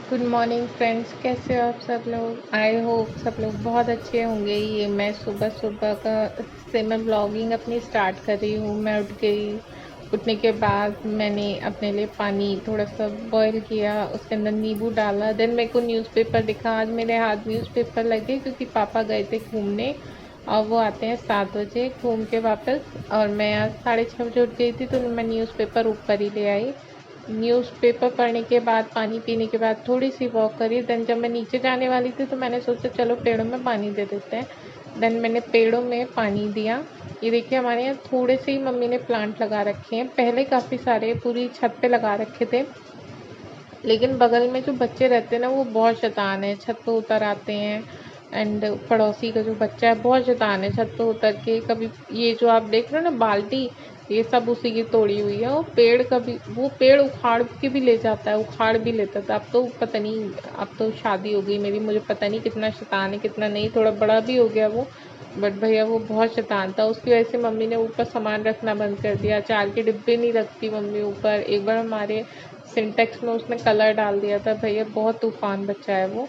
Good morning friends, कैसे हो आप सब लोग। आई होप सब लोग बहुत अच्छे होंगे। ये मैं सुबह सुबह का से मैं ब्लॉगिंग अपनी स्टार्ट कर रही हूँ। मैं उठ गई। उठने के बाद मैंने अपने लिए पानी थोड़ा सा बॉईल किया, उसके अंदर नींबू डाला। देन मेरे को न्यूज़पेपर दिखा। आज मेरे हाथ न्यूज़पेपर लगे क्योंकि पापा गए थे घूमने और वो आते हैं 7 बजे घूम के वापस। और मैं आज 6:30 बजे उठ गई थी, तो मैं न्यूज़पेपर ऊपर ही ले आई। न्यूज़पेपर पढ़ने के बाद, पानी पीने के बाद थोड़ी सी वॉक करी। देन जब मैं नीचे जाने वाली थी तो मैंने सोचा चलो पेड़ों में पानी दे देते हैं। देन मैंने पेड़ों में पानी दिया। ये देखिए, हमारे यहाँ थोड़े से ही मम्मी ने प्लांट लगा रखे हैं। पहले काफ़ी सारे पूरी छत पे लगा रखे थे, लेकिन बगल में जो बच्चे रहते हैं ना, वो बहुत शैतान है, छत पे उतर आते हैं। एंड पड़ोसी का जो बच्चा है बहुत शैतान है, छत पे उतर के कभी ये जो आप देख रहे हो ना बाल्टी, ये सब उसी की तोड़ी हुई है। वो पेड़ उखाड़ के भी ले जाता है, उखाड़ भी लेता था। अब तो पता नहीं, अब तो शादी हो गई मेरी, मुझे पता नहीं कितना शैतान है कितना नहीं, थोड़ा बड़ा भी हो गया वो। बट भैया वो बहुत शैतान था। उसकी वजह से मम्मी ने ऊपर सामान रखना बंद कर दिया। अचार के डिब्बे नहीं रखती मम्मी ऊपर। एक बार हमारे सिंटेक्स में उसने कलर डाल दिया था। भैया बहुत तूफान बच्चा है वो।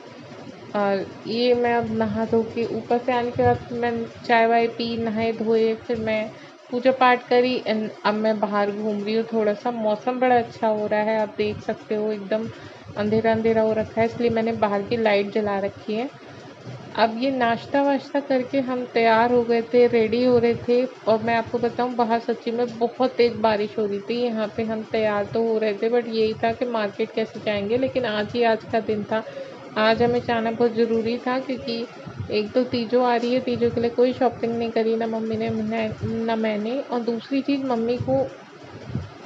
और ये मैं अब नहा धो के ऊपर से आने के बाद मैं चाय वाय पी, नहाए धोए, फिर मैं पूजा पाठ करी। एंड अब मैं बाहर घूम रही हूँ। थोड़ा सा मौसम बड़ा अच्छा हो रहा है, आप देख सकते हो, एकदम अंधेरा अंधेरा हो रखा है, इसलिए मैंने बाहर की लाइट जला रखी है। अब ये नाश्ता वाश्ता करके हम तैयार हो गए थे, रेडी हो रहे थे। और मैं आपको बताऊं, बाहर सच्ची में बहुत तेज़ बारिश हो रही थी। यहाँ पे हम तैयार तो हो रहे थे, बट यही था कि मार्केट कैसे जाएंगे। लेकिन आज का दिन था, आज हमें जाना बहुत ज़रूरी था, क्योंकि एक तो तीजों आ रही है। तीजों के लिए कोई शॉपिंग नहीं करी, ना मम्मी ने ना मैंने। और दूसरी चीज़, मम्मी को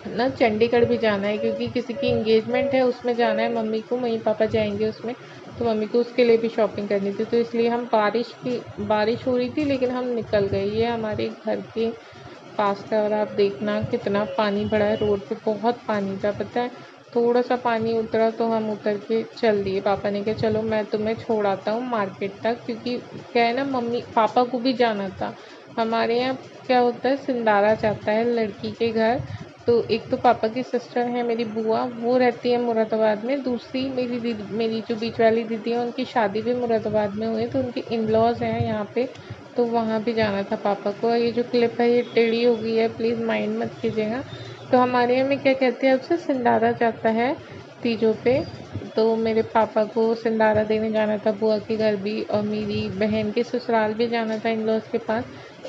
ना चंडीगढ़ भी जाना है, क्योंकि किसी की इंगेजमेंट है, उसमें जाना है मम्मी को। मम्मी पापा जाएंगे उसमें, तो मम्मी को उसके लिए भी शॉपिंग करनी थी। तो इसलिए हम बारिश हो रही थी लेकिन हम निकल गए। ये हमारे घर के पास का, और आप देखना कितना पानी भरा है रोड पे, बहुत पानी था पता है। थोड़ा सा पानी उतरा तो हम उतर के चल दिए। पापा ने कहा चलो मैं तुम्हें छोड़ आता हूँ मार्केट तक, क्योंकि क्या है ना, मम्मी पापा को भी जाना था। हमारे यहाँ क्या होता है, सिंदारा जाता है लड़की के घर। तो एक तो पापा की सिस्टर है मेरी बुआ, वो रहती है मुरादाबाद में। दूसरी मेरी दीदी, मेरी जो बीच वाली दीदी है, उनकी शादी भी मुरादाबाद में हुई है, तो उनके इन लॉज हैं यहाँ पे। तो वहाँ भी जाना था पापा को। ये जो क्लिप है ये टेढ़ी हो गई है, प्लीज़ माइंड मत कीजिएगा। तो हमारे यहाँ में क्या कहते हैं, अब से सिंदारा जाता है तीजों पे। तो मेरे पापा को सिंदारा देने जाना था बुआ के घर भी, और मेरी बहन के ससुराल भी जाना था इन लॉज के पास।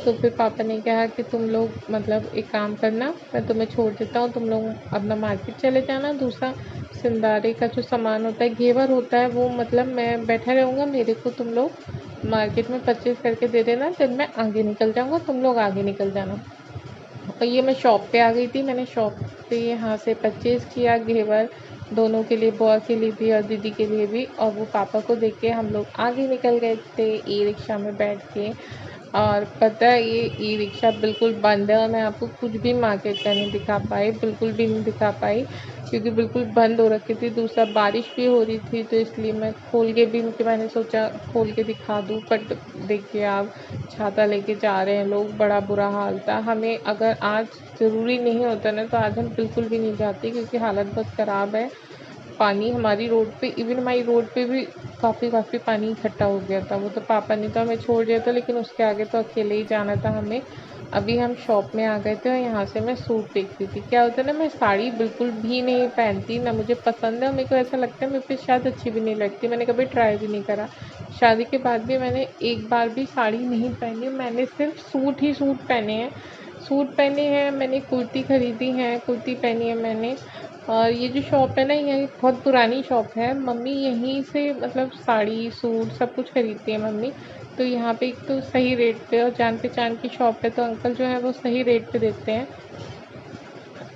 तो फिर पापा ने कहा कि तुम लोग मतलब एक काम करना, मैं तुम्हें छोड़ देता हूँ, तुम लोग अपना मार्केट चले जाना। दूसरा, सिंदारे का जो सामान होता है, घेवर होता है, वो मतलब मैं बैठा रहूँगा, मेरे को तुम लोग मार्केट में परचेज़ करके दे देना, फिर मैं आगे निकल जाऊँगा, तुम लोग आगे निकल जाना। और ये मैं शॉप पे आ गई थी। मैंने शॉप पे यहाँ से परचेज़ किया घेवर, दोनों के लिए, बुआ के लिए भी और दीदी के लिए भी। और वो पापा को देख के हम लोग आगे निकल गए थे ई रिक्शा में बैठ के। और पता है, ये ई रिक्शा बिल्कुल बंद है, और मैं आपको कुछ भी मार्केट का नहीं दिखा पाई, बिल्कुल भी नहीं दिखा पाई, क्योंकि बिल्कुल बंद हो रखी थी। दूसरा, बारिश भी हो रही थी, तो इसलिए मैं खोल के भी, कि मैंने सोचा खोल के दिखा दूँ, बट देखिए आप, छाता लेके जा रहे हैं लोग, बड़ा बुरा हाल था। हमें अगर आज ज़रूरी नहीं होता ना, तो आज हम बिल्कुल भी नहीं जाते, क्योंकि हालत बहुत ख़राब है। पानी हमारी रोड पे, इवन हमारी रोड पे भी काफ़ी पानी इकट्ठा हो गया था। वो तो पापा ने तो हमें छोड़ दिया था, लेकिन उसके आगे तो अकेले ही जाना था हमें। अभी हम शॉप में आ गए थे, और यहाँ से मैं सूट देख रही थी। क्या होता है ना, मैं साड़ी बिल्कुल भी नहीं पहनती, ना मुझे पसंद है, और मेरे को ऐसा लगता है मेरे पे शायद अच्छी भी नहीं लगती। मैंने कभी ट्राई भी नहीं करा। शादी के बाद भी मैंने एक बार भी साड़ी नहीं पहनी। मैंने सिर्फ सूट ही सूट पहने हैं। सूट पहने हैं मैंने, कुर्ती ख़रीदी है, कुर्ती पहनी है मैंने। और ये जो शॉप है ना, ये बहुत पुरानी शॉप है। मम्मी यहीं से मतलब साड़ी सूट सब कुछ खरीदती है मम्मी। तो यहाँ पे एक तो सही रेट पे, और जान पहचान की शॉप है, तो अंकल जो है वो सही रेट पे देते हैं,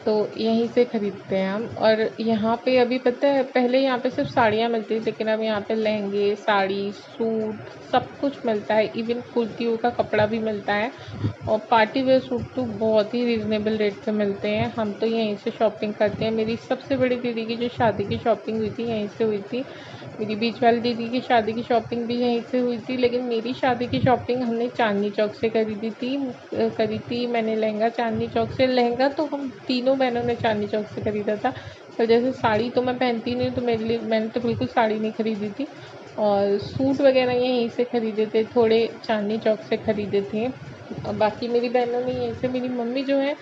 तो यहीं से खरीदते हैं हम। और यहाँ पे अभी पता है, पहले यहाँ पे सिर्फ साड़ियाँ मिलती थी, लेकिन अब यहाँ पे लहंगे, साड़ी, सूट सब कुछ मिलता है। इवन कुर्तियों का कपड़ा भी मिलता है। और पार्टी वेयर सूट तो बहुत ही रीज़नेबल रेट पे मिलते हैं। हम तो यहीं से शॉपिंग करते हैं। मेरी सबसे बड़ी दीदी की जो शादी की शॉपिंग हुई थी, यहीं से हुई थी। मेरी बीच वाली दीदी की शादी की शॉपिंग भी यहीं से हुई थी, लेकिन मेरी शादी की शॉपिंग हमने चांदनी चौक से करी थी मैंने लहंगा चांदनी चौक से। लहंगा तो हम तीनों बहनों ने चांदनी चौक से खरीदा था। पर जैसे साड़ी तो मैं पहनती नहीं हूँ, तो मेरे लिए मैंने तो बिल्कुल साड़ी नहीं खरीदी थी। और सूट वगैरह यहीं से ख़रीदे थे, थोड़े चांदनी चौक से ख़रीदे थे। और बाकी मेरी बहनों ने यहीं से, मेरी मम्मी जो है,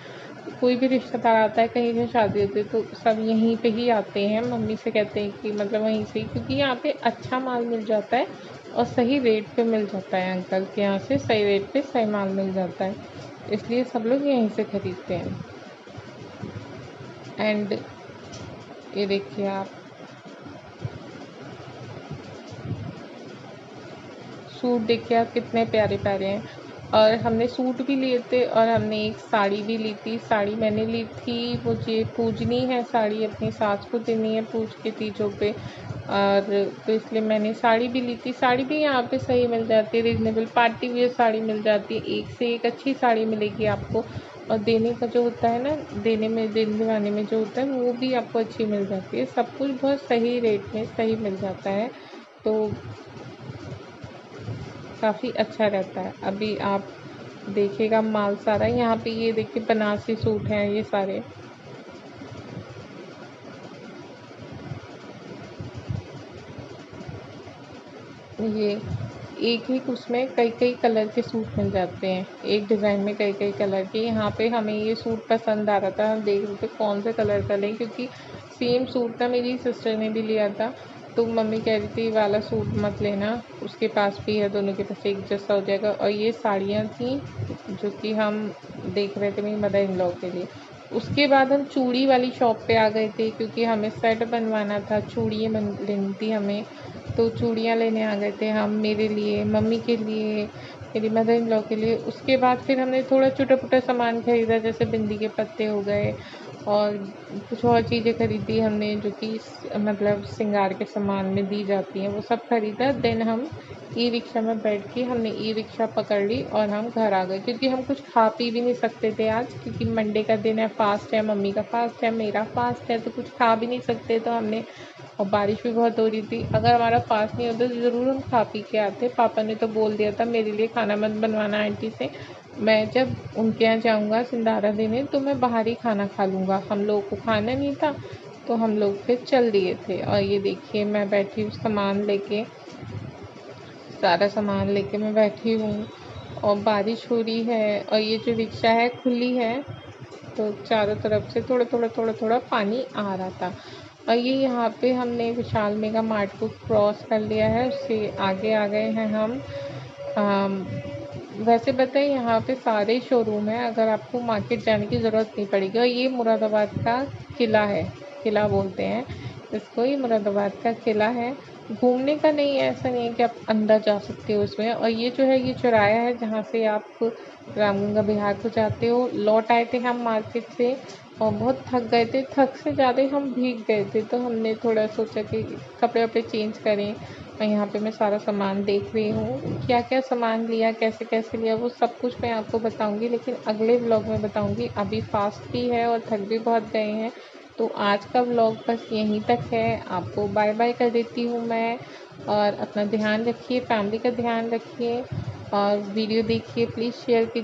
कोई भी रिश्तेदार आता है, कहीं से शादी होती है, तो सब यहीं पे ही आते हैं। मम्मी से कहते हैं कि मतलब वहीं से ही, क्योंकि यहाँ पे अच्छा माल मिल जाता है और सही रेट पे मिल जाता है। अंकल के यहाँ से सही रेट पे सही माल मिल जाता है, इसलिए सब लोग यहीं से ख़रीदते हैं। एंड ये देखिए आप, सूट देखिए आप कितने प्यारे प्यारे हैं। और हमने सूट भी लिए थे और हमने एक साड़ी भी ली थी। साड़ी मैंने ली थी, मुझे पूजनी है साड़ी, अपनी सास को देनी है पूज के तीजों पे, और तो इसलिए मैंने साड़ी भी ली थी। साड़ी भी यहाँ पे सही मिल जाती है, रीज़नेबल पार्टी वियर साड़ी मिल जाती है, एक से एक अच्छी साड़ी मिलेगी आपको। और देने का जो होता है ना, दिन दिवाने में जो होता है वो भी आपको अच्छी मिल जाती है। सब कुछ बहुत सही रेट में सही मिल जाता है, तो काफ़ी अच्छा रहता है। अभी आप देखिएगा माल सारा यहाँ पे, ये देखिए बनारसी सूट हैं ये सारे। ये एक ही उसमें कई कई कलर के सूट मिल जाते हैं, एक डिज़ाइन में कई कई कलर के। यहाँ पे हमें ये सूट पसंद आ रहा था, हम देख रहे थे कौन से कलर का लें, क्योंकि सेम सूट ना मेरी सिस्टर ने भी लिया था। तो मम्मी कह रही थी वाला सूट मत लेना, उसके पास भी है, दोनों के पास एक जैसा हो जाएगा। और ये साड़ियाँ थी जो कि हम देख रहे थे मेरी मदर इन लॉ के लिए। उसके बाद हम चूड़ी वाली शॉप पे आ गए थे, क्योंकि हमें सेट बनवाना था, चूड़ियाँ लेनी थी हमें। तो चूड़ियाँ लेने आ गए थे हम, मेरे लिए, मम्मी के लिए, मेरी मदर इन लॉ के लिए। उसके बाद फिर हमने थोड़ा छोटा-मोटा सामान ख़रीदा, जैसे बिंदी के पत्ते हो गए और कुछ और चीज़ें ख़रीदी हमने, जो कि मतलब श्रृंगार के सामान में दी जाती हैं, वो सब ख़रीदा। देन हम ई-रिक्शा में बैठ के हमने ई-रिक्शा पकड़ ली और हम घर आ गए, क्योंकि हम कुछ खा पी भी नहीं सकते थे आज, क्योंकि मंडे का दिन है, फ़ास्ट है, मम्मी का फ़ास्ट है, मेरा फ़ास्ट है, तो कुछ खा भी नहीं सकते। तो हमने, और बारिश भी बहुत हो रही थी, अगर हमारा फ़ास्ट नहीं होता तो ज़रूर हम खा पी के आते। पापा ने तो बोल दिया था मेरे लिए खाना मत बनवाना आंटी से, मैं जब उनके यहाँ जाऊँगा सिंधारा देने तो मैं बाहर ही खाना खा लूँगा। हम लोगों को खाना नहीं था, तो हम लोग फिर चल दिए थे। और ये देखिए मैं बैठी हूँ सामान लेके, सारा सामान लेके मैं बैठी हूँ, और बारिश हो रही है, और ये जो रिक्शा है खुली है, तो चारों तरफ से थोड़ा पानी आ रहा था। और ये यहाँ पे हमने विशाल मेगा मार्ट को क्रॉस कर लिया है, उससे आगे आ गए हैं हम। अम, वैसे बताएं यहाँ पे सारे शोरूम हैं, अगर आपको मार्केट जाने की ज़रूरत नहीं पड़ेगी। और ये मुरादाबाद का किला है, किला बोलते हैं इसको, ये मुरादाबाद का किला है। घूमने का नहीं है, ऐसा नहीं है कि आप अंदर जा सकते हो उसमें। और ये जो है ये चौराहा है जहाँ से आप रामगंगा बिहार को जाते हो। लौट आए थे हम मार्केट से और बहुत थक गए थे, थक से ज़्यादा हम भीग गए थे, तो हमने थोड़ा सोचा कि कपड़े वपड़े चेंज करें। और यहाँ पे मैं सारा सामान देख रही हूँ, क्या क्या सामान लिया, कैसे कैसे लिया, वो सब कुछ मैं आपको बताऊँगी, लेकिन अगले व्लॉग में बताऊँगी। अभी फास्ट भी है और थक भी बहुत गए हैं, तो आज का व्लॉग बस यहीं तक है। आपको बाय बाय कर देती हूँ मैं, और अपना ध्यान रखिए, फैमिली का ध्यान रखिए, और वीडियो देखिए, प्लीज़ शेयर कीजिए।